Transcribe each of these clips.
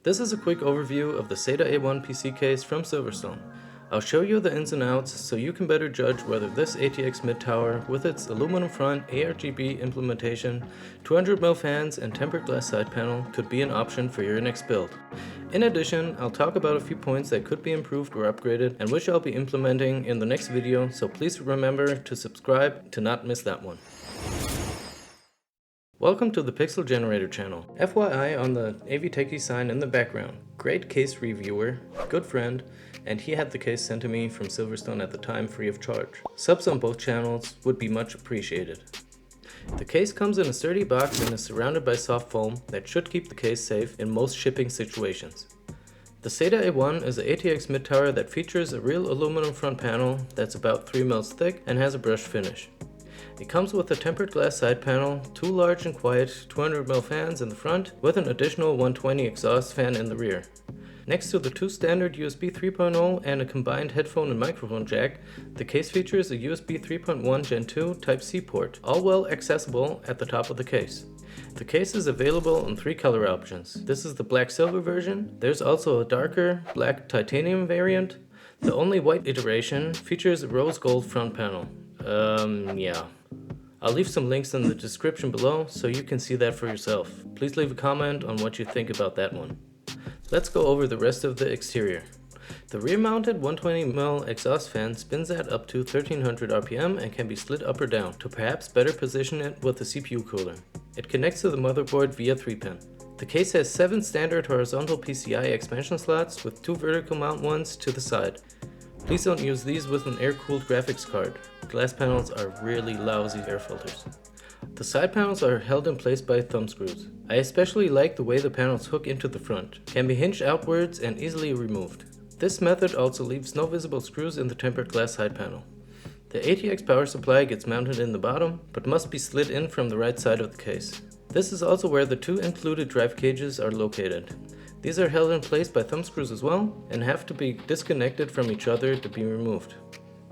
This is a quick overview of the SETA A1 PC case from Silverstone. I'll show you the ins and outs so you can better judge whether this ATX mid-tower with its aluminum front, ARGB implementation, 200mm fans and tempered glass side panel could be an option for your next build. In addition, I'll talk about a few points that could be improved or upgraded and which I'll be implementing in the next video, so please remember to subscribe to not miss that one. Welcome to the Pixel Generator channel. FYI on the AV Techy sign in the background. Great case reviewer, good friend, and he had the case sent to me from Silverstone at the time free of charge. Subs on both channels would be much appreciated. The case comes in a sturdy box and is surrounded by soft foam that should keep the case safe in most shipping situations. The SETA A1 is an ATX mid-tower that features a real aluminum front panel that's about 3 mils thick and has a brushed finish. It comes with a tempered glass side panel, two large and quiet 200mm fans in the front, with an additional 120 exhaust fan in the rear. Next to the two standard USB 3.0 and a combined headphone and microphone jack, the case features a USB 3.1 Gen 2 Type-C port, all well accessible at the top of the case. The case is available in 3 color options. This is the black silver version. There's also a darker black titanium variant. The only white iteration features a rose gold front panel. Yeah. I'll leave some links in the description below so you can see that for yourself. Please leave a comment on what you think about that one. Let's go over the rest of the exterior. The rear-mounted 120mm exhaust fan spins at up to 1300 RPM and can be slid up or down to perhaps better position it with the CPU cooler. It connects to the motherboard via 3-pin. The case has 7 standard horizontal PCI expansion slots with 2 vertical mount ones to the side. Please don't use these with an air-cooled graphics card. Glass panels are really lousy air filters. The side panels are held in place by thumb screws. I especially like the way the panels hook into the front, can be hinged outwards and easily removed. This method also leaves no visible screws in the tempered glass side panel. The ATX power supply gets mounted in the bottom, but must be slid in from the right side of the case. This is also where the 2 included drive cages are located. These are held in place by thumb screws as well and have to be disconnected from each other to be removed.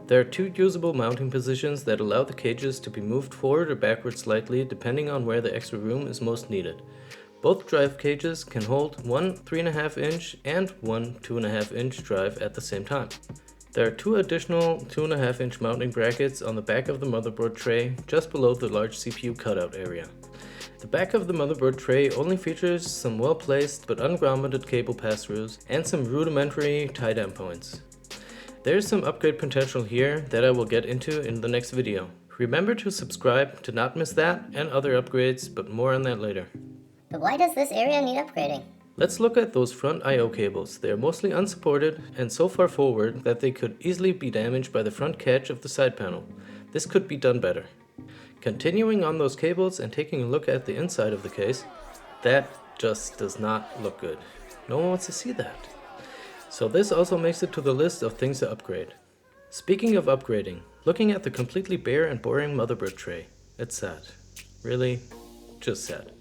There are 2 usable mounting positions that allow the cages to be moved forward or backward slightly depending on where the extra room is most needed. Both drive cages can hold one 3.5 inch and one 2.5 inch drive at the same time. There are 2 additional 2.5 inch mounting brackets on the back of the motherboard tray just below the large CPU cutout area. The back of the motherboard tray only features some well-placed but ungrounded cable pass-throughs and some rudimentary tie-down points. There's some upgrade potential here that I will get into in the next video. Remember to subscribe to not miss that and other upgrades, but more on that later. But why does this area need upgrading? Let's look at those front I/O cables. They are mostly unsupported and so far forward that they could easily be damaged by the front catch of the side panel. This could be done better. Continuing on those cables and taking a look at the inside of the case, that just does not look good. No one wants to see that. So this also makes it to the list of things to upgrade. Speaking of upgrading, looking at the completely bare and boring motherboard tray, it's sad. Really, just sad.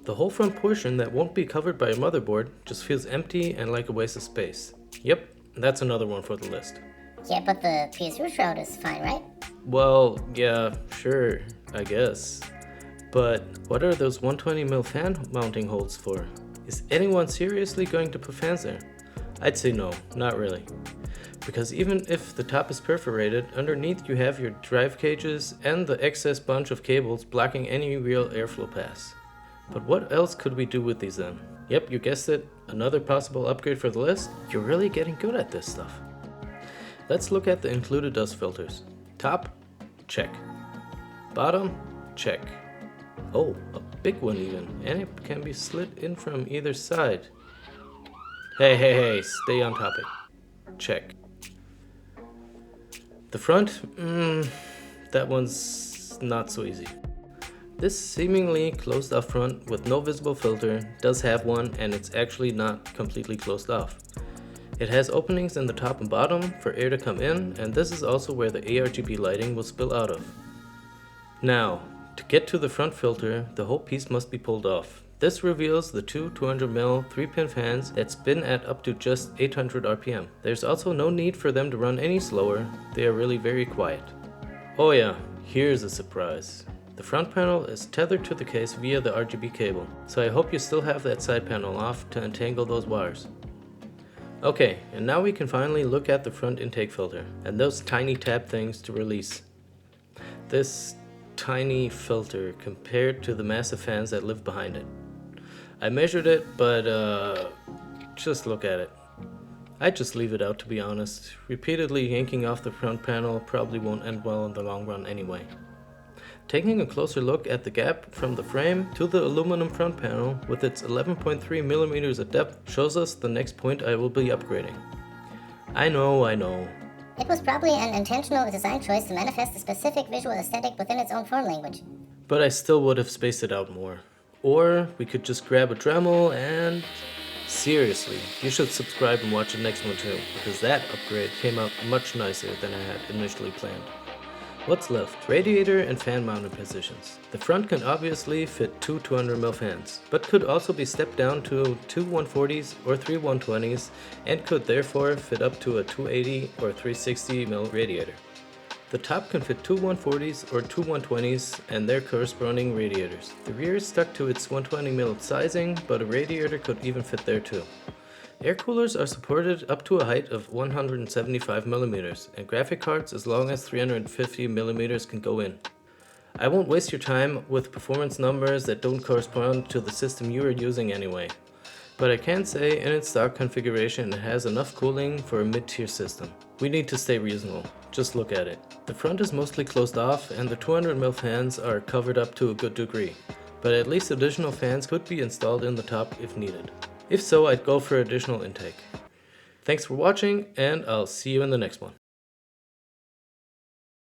The whole front portion that won't be covered by a motherboard just feels empty and like a waste of space. Yep, that's another one for the list. Yeah, but the PS shroud is fine, right? Well, yeah, sure, I guess. But what are those 120mm fan mounting holes for? Is anyone seriously going to put fans there? I'd say no, not really. Because even if the top is perforated, underneath you have your drive cages and the excess bunch of cables blocking any real airflow pass. But what else could we do with these then? Yep, you guessed it, another possible upgrade for the list. You're really getting good at this stuff. Let's look at the included dust filters. Top, check. Bottom, check. Oh, a big one even, and it can be slid in from either side. Hey, stay on topic. Check. The front, that one's not so easy. This seemingly closed off front with no visible filter does have one, and it's actually not completely closed off. It has openings in the top and bottom for air to come in, and this is also where the ARGB lighting will spill out of. Now, to get to the front filter, the whole piece must be pulled off. This reveals the 2 200mm 3-pin fans that spin at up to just 800 RPM. There's also no need for them to run any slower, they are really very quiet. Oh yeah, here's a surprise. The front panel is tethered to the case via the RGB cable, so I hope you still have that side panel off to untangle those wires. Okay, and now we can finally look at the front intake filter and those tiny tab things to release. This tiny filter compared to the massive fans that live behind it. I measured it, but just look at it. I'd just leave it out, to be honest. Repeatedly yanking off the front panel probably won't end well in the long run anyway. Taking a closer look at the gap from the frame to the aluminum front panel with its 11.3 millimeters of depth shows us the next point I will be upgrading. I know. It was probably an intentional design choice to manifest a specific visual aesthetic within its own form language. But I still would have spaced it out more. Or we could just grab a Dremel and... Seriously, you should subscribe and watch the next one too, because that upgrade came out much nicer than I had initially planned. What's left? Radiator and fan mounted positions. The front can obviously fit two 200mm fans, but could also be stepped down to two 140s or three 120s and could therefore fit up to a 280 or 360mm radiator. The top can fit two 140s or two 120s and their corresponding radiators. The rear is stuck to its 120mm sizing, but a radiator could even fit there too. Air coolers are supported up to a height of 175mm, and graphic cards as long as 350mm can go in. I won't waste your time with performance numbers that don't correspond to the system you are using anyway. But I can say in its stock configuration it has enough cooling for a mid-tier system. We need to stay reasonable, just look at it. The front is mostly closed off and the 200mm fans are covered up to a good degree, but at least additional fans could be installed in the top if needed. If so, I'd go for additional intake. Thanks for watching and I'll see you in the next one.